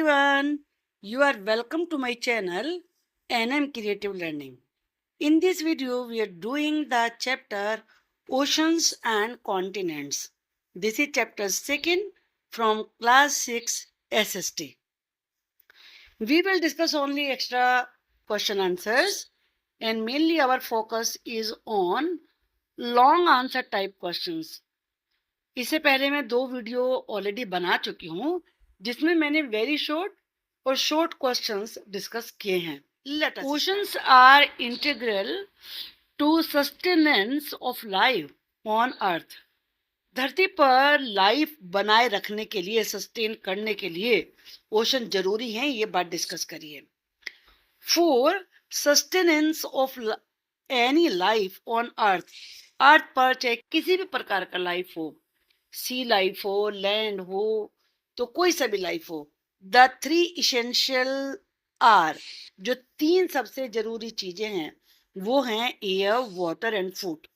everyone, you are welcome to my channel NM Creative Learning. In this video, we are doing the chapter Oceans and Continents. This is chapter 2nd from class 6 SST. We will discuss only extra question answers and mainly our focus is on long answer type questions. इससे पहले मैं 2 video already बना चुकी हूँ जिसमें मैंने very short और short questions discuss किए हैं. Oceans are integral to sustenance of life on earth. धरती पर लाइफ बनाए रखने के लिए, सस्टेन करने के लिए ओशन जरूरी हैं, ये बात डिस्कस करिए. For sustenance of any life on earth, earth पर चाहे किसी भी प्रकार का लाइफ हो, सी लाइफ हो, लैंड हो, तो कोई सा भी लाइफ हो, द 3 इसेंशियल आर, जो 3 सबसे जरूरी चीजें हैं वो हैं air, water and food.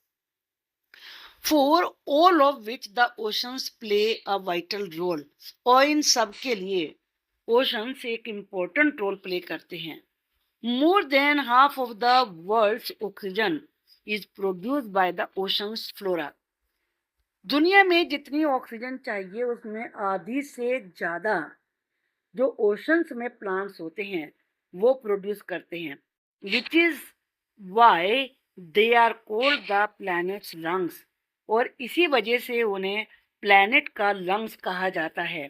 For all of which the oceans play a vital role, और इन सब के लिए ओशंस एक इम्पोर्टेंट रोल प्ले करते हैं. More than half of the world's oxygen is produced by the oceans flora. दुनिया में जितनी ऑक्सीजन चाहिए उसमें आधी से ज़्यादा जो ओशंस में प्लांट्स होते हैं वो प्रोड्यूस करते हैं. Which is why they are called the planet's lungs, और इसी वजह से उन्हें प्लैनेट का लंग्स कहा जाता है.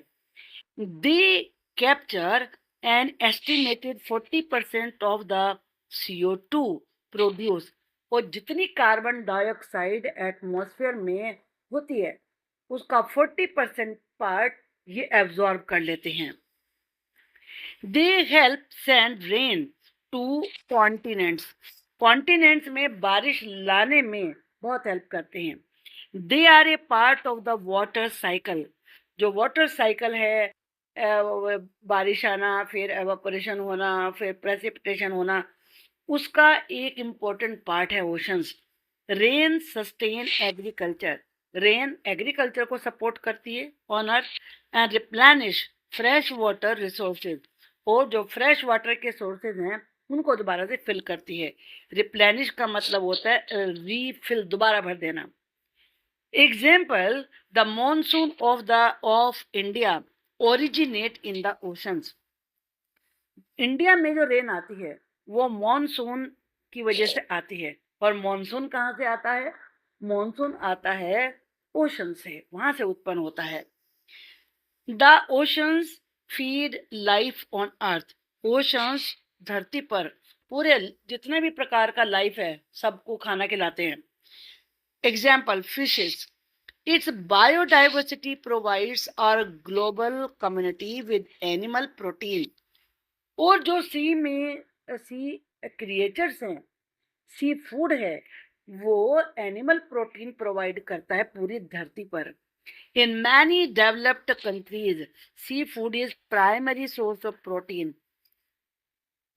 They capture an estimated 40% of the CO2 produce, और जितनी कार्बन डाइऑक्साइड एटमॉस्फेयर में होती है उसका 40% पार्ट ये एब्जॉर्ब कर लेते हैं. They help send rain to continents, continents में बारिश लाने में बहुत हेल्प करते हैं. They are a part of the water cycle, जो वाटर साइकिल है, बारिश आना, फिर एवापोरेशन होना, फिर प्रेसिपिटेशन होना, उसका एक इम्पोर्टेंट पार्ट है oceans. Rain sustain agriculture, rain agriculture को सपोर्ट करती है on earth, and replenish fresh water resources, और जो फ्रेश वाटर के सोर्सेज हैं उनको दोबारा से फिल करती है. रिप्लेनिश का मतलब होता है रीफिल, दोबारा भर देना. Example, the monsoon of India originate in the oceans. India में जो रेन आती है वो मॉनसून की वजह से आती है, और मॉनसून कहाँ से आता है? मॉनसून आता है ओशन से, वहां से उत्पन्न होता है. The oceans feed life on earth, oceans धरती पर पूरे जितने भी प्रकार का लाइफ है सबको खाना खिलाते हैं. Example, fishes, it's biodiversity provides our global community with animal protein. और जो सी क्रिएचर्स हैं, सी फूड है, वो एनिमल प्रोटीन प्रोवाइड करता है पूरी धरती पर. In many developed countries seafood is primary source of protein.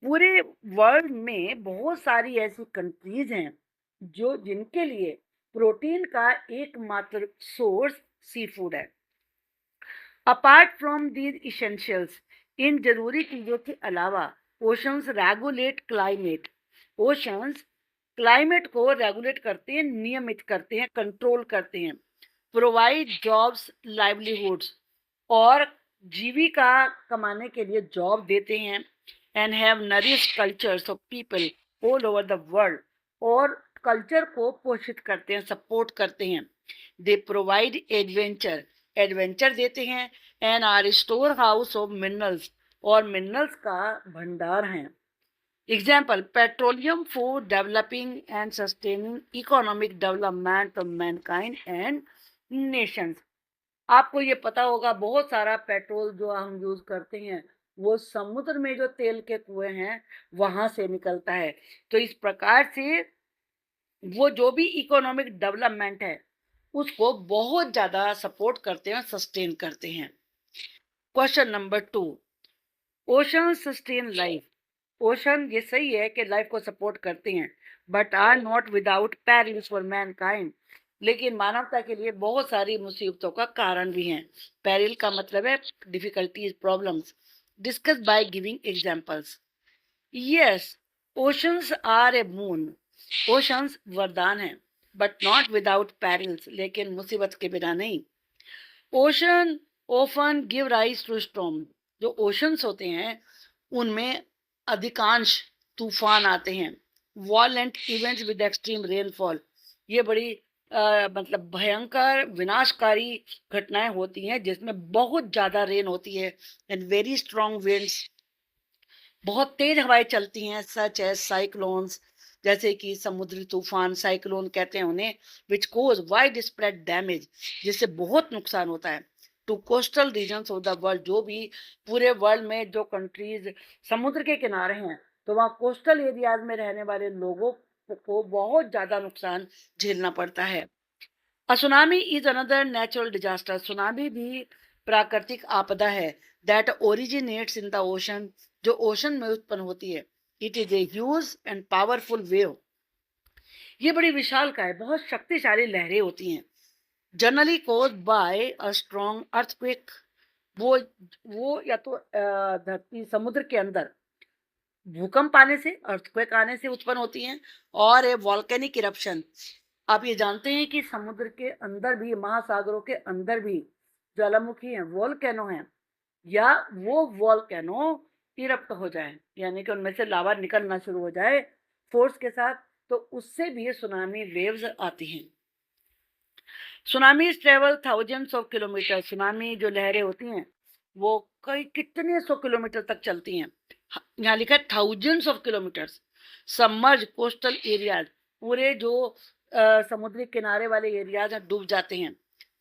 पूरे वर्ल्ड में बहुत सारी ऐसी कंट्रीज हैं जो जिनके लिए प्रोटीन का एकमात्र सोर्स सी फूड है. अपार्ट फ्रॉम दीज इसेंशियल्स, इन जरूरी चीजों के अलावा oceans regulate climate, oceans climate को रेगुलेट करते हैं, नियमित करते हैं, कंट्रोल करते हैं. प्रोवाइड जॉब्स, लाइवलीहुड्स, और जीविका कमाने के लिए जॉब देते हैं. And have nourish cultures of people all over the world, और कल्चर को पोषित करते हैं, सपोर्ट करते हैं. दे प्रोवाइड एडवेंचर, एडवेंचर देते हैं. And are storehouse of minerals, और मिनरल्स का भंडार हैं. Example, petroleum for developing and sustaining economic development of mankind and nations. आपको ये पता होगा बहुत सारा पेट्रोल जो हम यूज करते हैं वो समुद्र में जो तेल के कुएं हैं वहां से निकलता है. तो इस प्रकार से वो जो भी इकोनॉमिक डेवलपमेंट है उसको बहुत ज्यादा सपोर्ट करते हैं, सस्टेन करते हैं. Question number 2, ocean sustain life. Ocean ये सही है कि लाइफ को सपोर्ट करते हैं, but are not without perils for mankind, लेकिन मानवता के लिए बहुत सारी मुसीबतों का कारण भी हैं. पेरिल का मतलब है difficulties, problems. Discuss by giving examples. Yes, oceans are a boon. Oceans वरदान है, but not without perils. लेकिन मुसीबत के बिना नहीं. Ocean often give rise to storm. जो oceans होते हैं उनमें अधिकांश तूफान आते हैं. Violent events with extreme rainfall. ये बड़ी मतलब भयंकर विनाशकारी घटनाएं होती हैं जिसमें बहुत ज्यादा रेन होती है एंड वेरी स्ट्रॉन्ग विंड्स, बहुत तेज हवाएं चलती हैं, सच एज साइक्लोन्स, जैसे कि समुद्री तूफान, साइक्लोन कहते हैं उन्हें, which cause widespread damage, जिससे बहुत नुकसान होता है to coastal regions of the world. जो भी पूरे वर्ल्ड में जो कंट्रीज समुद्र के किनारे हैं तो वहाँ कोस्टल एरियाज में रहने वाले लोगों को बहुत ज्यादा नुकसान झेलना पड़ता है. अ tsunami is another natural disaster. Tsunami भी प्राकृतिक आपदा है that originates in the ocean, जो ओशन में उत्पन्न होती है. It is a huge and powerful wave. ये बड़ी विशाल का है, बहुत शक्तिशाली लहरें होती हैं. Generally cause by a strong earthquake. वो या तो धरती समुद्र के अंदर भूकंप आने से, अर्थक्वेक आने से उत्पन्न होती हैं, और ए वॉल्केनिक इरप्शन. आप ये जानते हैं कि समुद्र के अंदर भी, महासागरों के अंदर भी ज्वालामुखी हैं, वोल्केनो हैं, या वो वोल्केनो इरप्ट हो जाए, यानी कि उनमें से लावा निकलना शुरू हो जाए फोर्स के साथ, तो उससे भी सुनामी वेव्स आती हैं. Tsunami travel thousands of kilometre. Tsunami जो लहरें होती हैं वो कई कितने सौ किलोमीटर तक चलती हैं. यहाँ लिखा है thousands of kilometers. Submerge coastal areas. पूरे जो समुद्री किनारे वाले एरियाज डूब जाते हैं.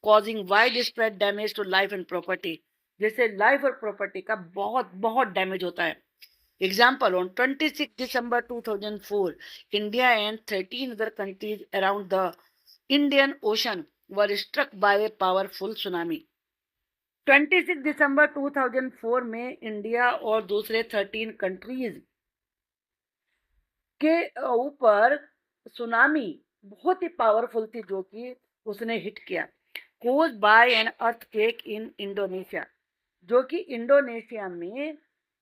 Causing widespread damage to life and property. जिससे लाइफ और प्रॉपर्टी का बहुत बहुत डैमेज होता है. Example, on 26 December 2004 India and 13 other countries around the Indian ocean were struck by a powerful tsunami. 26 दिसंबर 2004 में इंडिया और दूसरे 13 कंट्रीज के ऊपर सुनामी बहुत ही पावरफुल थी जो कि उसने हिट किया. Cause by an earthquake in Indonesia. जो कि इंडोनेशिया में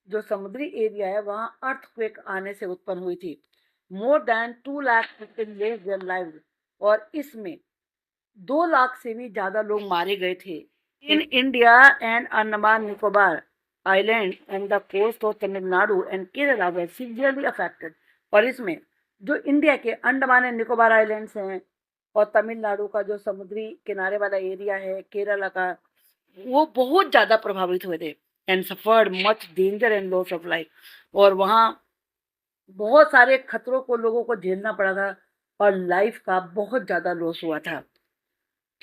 जो समुद्री एरिया है वहां अर्थक्वेक आने से उत्पन्न हुई थी. More than 2 lakh people lost their lives. और इसमें 2 लाख से भी ज्यादा लोग मारे गए थे. In India and Andaman Nicobar island and the coast of Tamil Nadu and Kerala were severely affected. और इसमें जो इंडिया के अंडमान एंड निकोबार आइलैंड्स हैं और तमिलनाडु का जो समुद्री किनारे वाला एरिया है, केरला का, वो बहुत ज्यादा प्रभावित हुए थे. And suffered much danger and loss of life. और वहाँ बहुत सारे खतरों को लोगों को झेलना पड़ा था और लाइफ का बहुत ज्यादा लॉस हुआ था.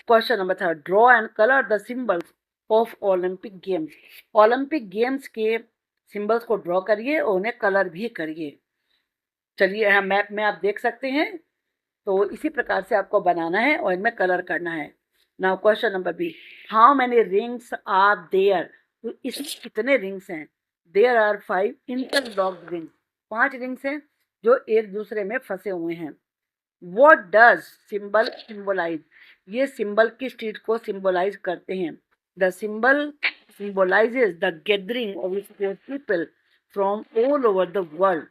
Question number 3, draw and colour the symbols of Olympic games. Olympic games के सिंबल्स को ड्रॉ करिए और उन्हें कलर भी करिए. चलिए यहाँ मैप में आप देख सकते हैं, तो इसी प्रकार से आपको बनाना है और इनमें कलर करना है. Now question number B, how many rings are there. तो इसमें कितने रिंग्स हैं. There are 5 interlocked rings. 5 rings हैं जो एक दूसरे में फंसे हुए हैं. What does symbol symbolise. ये सिंबल किस चीज को सिंबलाइज करते हैं. The symbol symbolises the gathering of people from all over the world.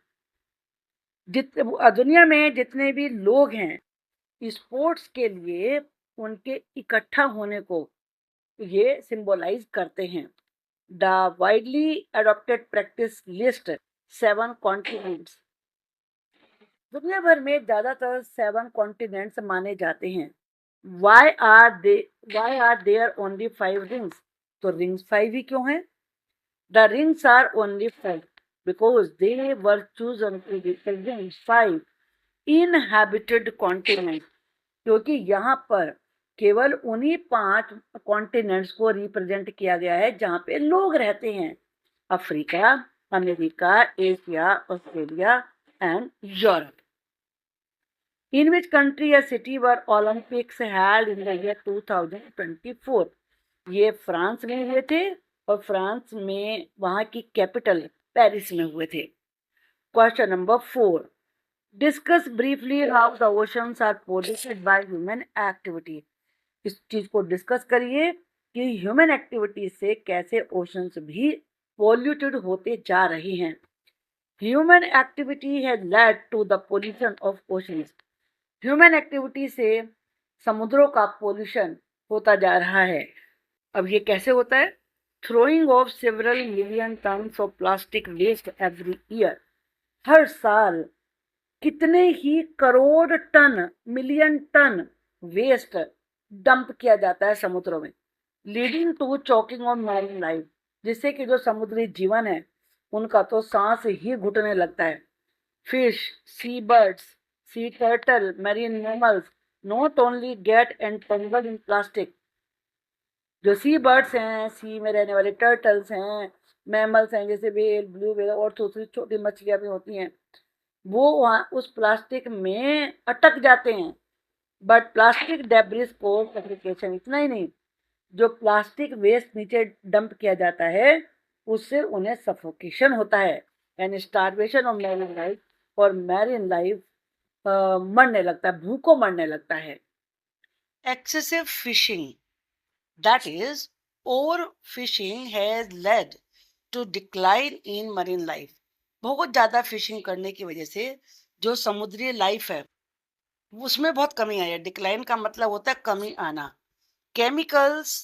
दुनिया में जितने भी लोग हैं स्पोर्ट्स के लिए उनके इकट्ठा होने को ये सिंबलाइज करते हैं. The widely adopted practice list 7 continents. दुनिया भर में ज्यादातर 7 कॉन्टिनेंट्स माने जाते हैं. Why are there only 5 rings. तो रिंग्स 5 ही क्यों हैं. The rings are only 5 because they were chosen to represent 5 inhabited continents. क्योंकि यहाँ पर केवल उन्हीं 5 कॉन्टिनेंट्स को रिप्रेजेंट किया गया है जहाँ पे लोग रहते हैं. Africa, America, Asia, Australia and Europe. In which country or city were Olympics held in the year 2024. ये फ्रांस में हुए थे और फ्रांस में वहाँ की कैपिटल पेरिस में हुए थे. Question number 4, discuss briefly how the oceans are polluted by human activity. इस चीज को डिस्कस करिए कि ह्यूमन एक्टिविटी से कैसे ओशंस भी पॉल्यूटेड होते जा रहे हैं। Human activity has led to the pollution of oceans. Human activity से समुद्रों का पोल्यूशन होता जा रहा है। अब ये कैसे होता है? Throwing of several million tons of plastic waste every year. हर साल कितने ही crore ton, million ton waste dump किया जाता है समुद्रों में, leading to choking on marine life, जिससे कि जो समुद्री जीवन है उनका तो सांस ही घुटने लगता है। Fish, sea birds, sea turtle, marine mammals not only get entangled in plastic. जो सी बर्ड्स हैं, सी में रहने वाले टर्टल्स हैं, मैमल्स हैं जैसे व्हेल, ब्लू व्हेल और दूसरी छोटी मछलियां भी होती हैं, वो वहाँ उस प्लास्टिक में अटक जाते हैं। बट प्लास्टिक डेब्रिस को सफोकेशन, इतना ही नहीं, जो प्लास्टिक वेस्ट नीचे डंप किया जाता है उससे उन्हें सफोकेशन होता है and starvation of marine life, और मैरीन लाइफ मरने लगता है, भूखों मरने लगता है। Excessive fishing, that is overfishing has led to decline in marine life. बहुत ज्यादा फिशिंग करने की वजह से जो समुद्री लाइफ है उसमें बहुत कमी आई है। डिक्लाइन का मतलब होता है कमी आना। Chemicals,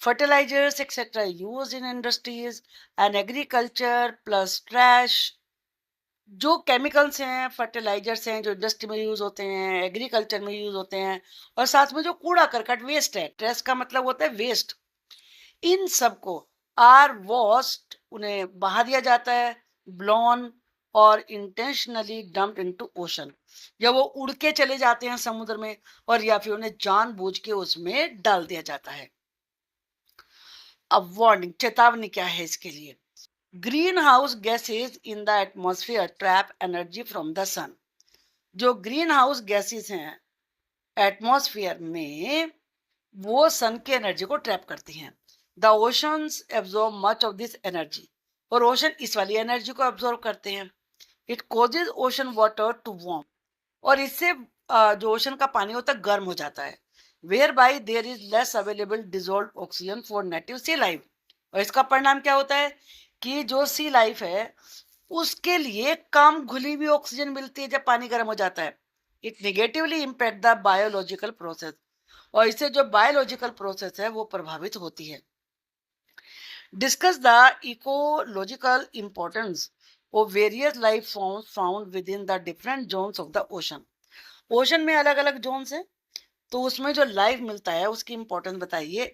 fertilizers etc used in industries and agriculture plus trash, जो केमिकल्स हैं, फर्टिलाइजर्स हैं जो इंडस्ट्री में यूज होते हैं, एग्रीकल्चर में यूज होते हैं, और साथ में जो कूड़ा करकट वेस्ट है, ट्रेश का मतलब होता है वेस्ट, इन सबको आर वॉस्ट, उन्हें बहा दिया जाता है, ब्लॉन और इंटेंशनली डम्प्ड इनटू ओशन, या वो उड़ के चले जाते हैं समुद्र में, और या फिर उन्हें जानबूझ के उसमें डाल दिया जाता है। अब वार्निंग, चेतावनी क्या है इसके लिए? Green house gases in the atmosphere trap energy from the sun. जो ग्रीन हाउस गैसेज हैं एटमॉस्फेयर में, वो सन की एनर्जी को ट्रैप करती हैं। The oceans absorb much of this energy, और ओशन इस वाली एनर्जी को एब्जॉर्ब करते हैं। It causes ocean water to warm, और इससे जो ओशन का पानी होता है गर्म हो जाता है। Whereby there is less available dissolve oxygen for native sea life, और इसका परिणाम क्या होता है कि जो सी लाइफ है उसके लिए कम घुली हुई ऑक्सीजन मिलती है जब पानी गर्म हो जाता है। It negatively impact the biological process, और इससे जो बायोलॉजिकल प्रोसेस है वो प्रभावित होती है। Discuss the ecological importance of various life forms found with in the different zones of the ocean. Ocean में अलग अलग जोन्स हैं, तो उसमें जो लाइफ मिलता है उसकी इंपॉर्टेंस बताइए।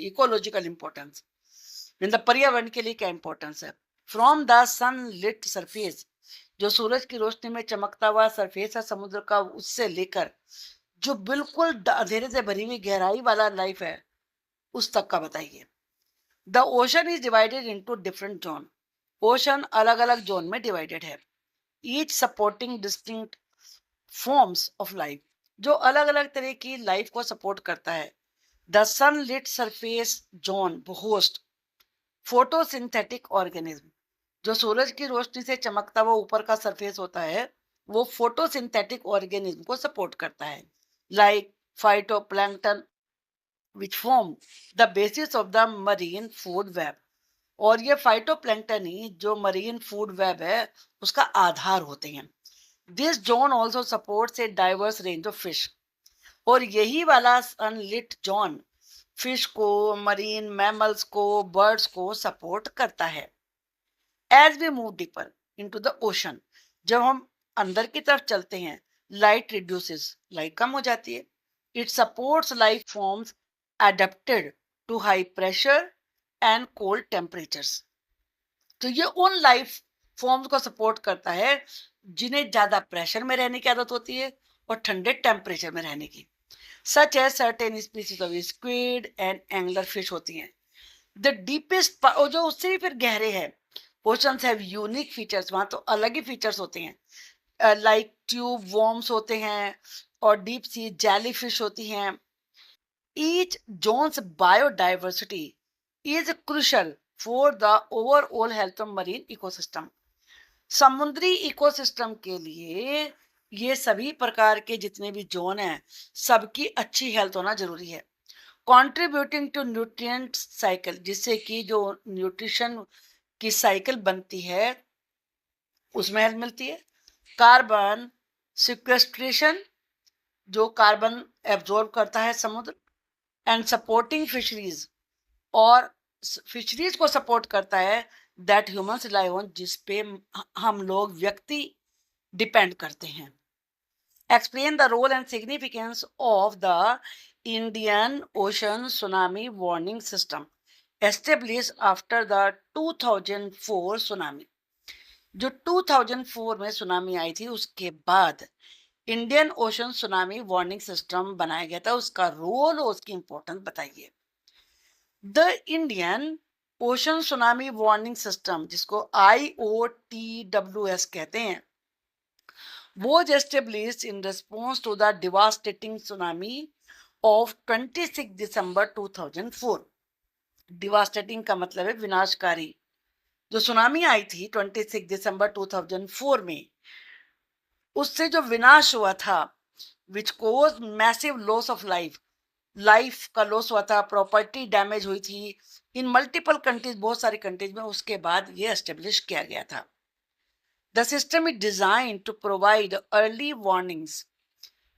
इकोलॉजिकल इंपॉर्टेंस इन द पर्यावरण के लिए क्या इंपॉर्टेंस है? From the sunlit surface, जो सूरज की रोशनी में चमकता हुआ सरफेस है समुद्र का, उससे लेकर जो बिल्कुल अंधेरे से भरी हुई गहराई वाला लाइफ है उस तक का बताइए। The ocean is divided into different zone. Ocean अलग अलग जोन में डिवाइडेड है, each supporting distinct forms of life, जो अलग अलग तरह की लाइफ को सपोर्ट करता है। The sunlit surface zone host photosynthetic organism, जो सूरज की रोशनी से चमकता हुआ ऊपर का सरफेस होता है वो फोटोसिंथेटिक ऑर्गेनिज्म को सपोर्ट करता है, like phytoplankton which form the basis of the marine food web. और ये फाइटोप्लैंक्टन ही जो मरीन फूड वेब है उसका आधार होते हैं। This zone also supports a diverse range of fish, और यही वाला सनलिट जोन फिश को, मरीन मैमल्स को, बर्ड्स को सपोर्ट करता है। As we move deeper into the ocean, जब हम अंदर की तरफ चलते हैं, लाइट रिड्यूसेस, लाइट कम हो जाती है। It supports life forms adapted to high pressure and cold temperatures. तो ये उन लाइफ फॉर्म्स को सपोर्ट करता है जिन्हें ज्यादा प्रेशर में रहने की आदत होती है और ठंडे टेम्परेचर में रहने की। Such as certain species of squid and angler fish होती हैं। द डीपेस्ट, और जो उससे भी फिर गहरे हैं, ओशंस हैव यूनिक फीचर्स, वहां तो अलग ही फीचर्स होते हैं, लाइक ट्यूब वॉर्म्स होते हैं और डीप सी जेली फिश होती हैं। Each zone's biodiversity is crucial for the overall health of marine ecosystem. समुद्री इकोसिस्टम के लिए ये सभी प्रकार के जितने भी जोन हैं सबकी अच्छी हेल्थ होना जरूरी है। कंट्रीब्यूटिंग टू न्यूट्रिएंट साइकिल, जिससे कि जो न्यूट्रिशन की साइकिल बनती है उसमें हेल्प मिलती है। कार्बन सिक्वेस्ट्रेशन, जो कार्बन एब्जॉर्ब करता है समुद्र। एंड सपोर्टिंग फिशरीज, और फिशरीज को सपोर्ट करता है दैट ह्यूमंस रिलाई ऑन, जिस पे हम लोग व्यक्ति डिपेंड करते हैं। Explain the role and significance of the Indian ocean tsunami warning system establish after the 2004 tsunami. जो 2004 में सुनामी आई थी उसके बाद Indian ocean tsunami warning system बनाया गया था। उसका रोल और उसकी इंपॉर्टेंस बताइए। The Indian ocean tsunami warning system, जिसको IOTWS कहते हैं, was established in response to the devastating tsunami of 26 December 2004। Devastating का मतलब है विनाशकारी। जो सुनामी आई थी 26 दिसंबर 2004 में, उससे जो विनाश हुआ था, विच कोज मैसिव लॉस ऑफ लाइफ का लॉस हुआ था, प्रॉपर्टी डैमेज हुई थी इन मल्टीपल कंट्रीज, बहुत सारी कंट्रीज में। उसके बाद ये एस्टेब्लिश किया गया था। The system is design to provide early warnings.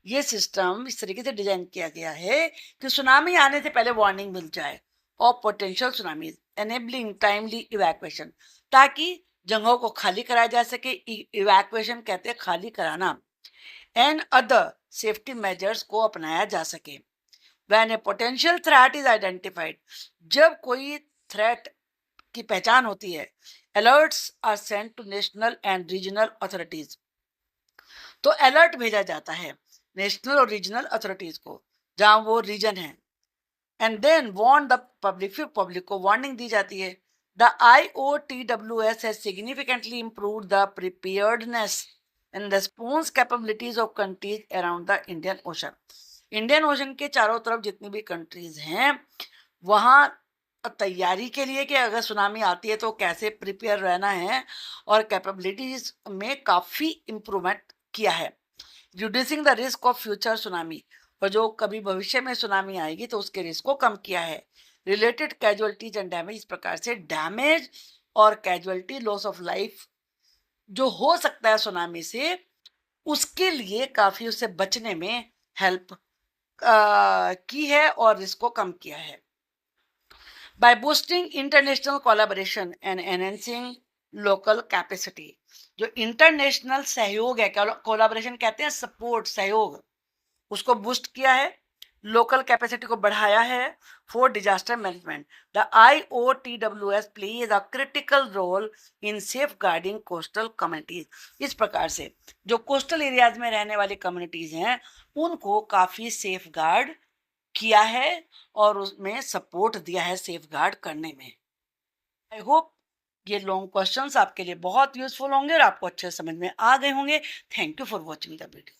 ये सिस्टम इस तरीके से डिजाइन किया गया है कि सुनामी आने से पहले वार्निंग मिल जाए, और potential tsunami enabling timely evacuation, ताकि जगहों को खाली कराया जा सके। इवैक्यूएशन कहते हैं खाली कराना। एंड अदर सेफ्टी मेजर्स को अपनाया जा सके। When a potential threat is identified, जब कोई थ्रेट की पहचान होती है, alerts are sent to national and regional authorities। तो अलर्ट भेजा जाता है नेशनल और रीजनल अथॉरिटीज को, जहां वो रीजन है। And then warn the public, फिर पब्लिक को वार्निंग दी जाती है। The IOTWS has significantly improved the preparedness and response capabilities of countries around the Indian Ocean। Indian ocean के चारों तरफ जितनी भी कंट्रीज हैं, वहाँ तैयारी के लिए कि अगर सुनामी आती है तो कैसे प्रिपेयर रहना है, और कैपेबिलिटीज में काफ़ी इम्प्रूवमेंट किया है। Reducing the risk of future tsunami, और जो कभी भविष्य में सुनामी आएगी तो उसके रिस्क को कम किया है। रिलेटेड कैजुअलिटीज एंड डैमेज, इस प्रकार से डैमेज और कैजुअलिटी, लॉस ऑफ लाइफ जो हो सकता है सुनामी से, उसके लिए काफ़ी उससे बचने में हेल्प की है और रिस्क को कम किया है। By boosting international collaboration and enhancing local capacity, जो इंटरनेशनल सहयोग है, कोलैबोरेशन कहते हैं सपोर्ट, सहयोग, उसको बूस्ट किया है। लोकल कैपेसिटी को बढ़ाया है for disaster management. The IOTWS plays a critical role in safeguarding coastal communities. इस प्रकार से जो कोस्टल एरियाज में रहने वाली कम्युनिटीज हैं, उनको काफी सेफ गार्ड किया है और उसमें सपोर्ट दिया है सेफ गार्ड करने में। आई होप ये लॉन्ग क्वेश्चंस आपके लिए बहुत यूजफुल होंगे और आपको अच्छे समझ में आ गए होंगे। Thank you for watching the video.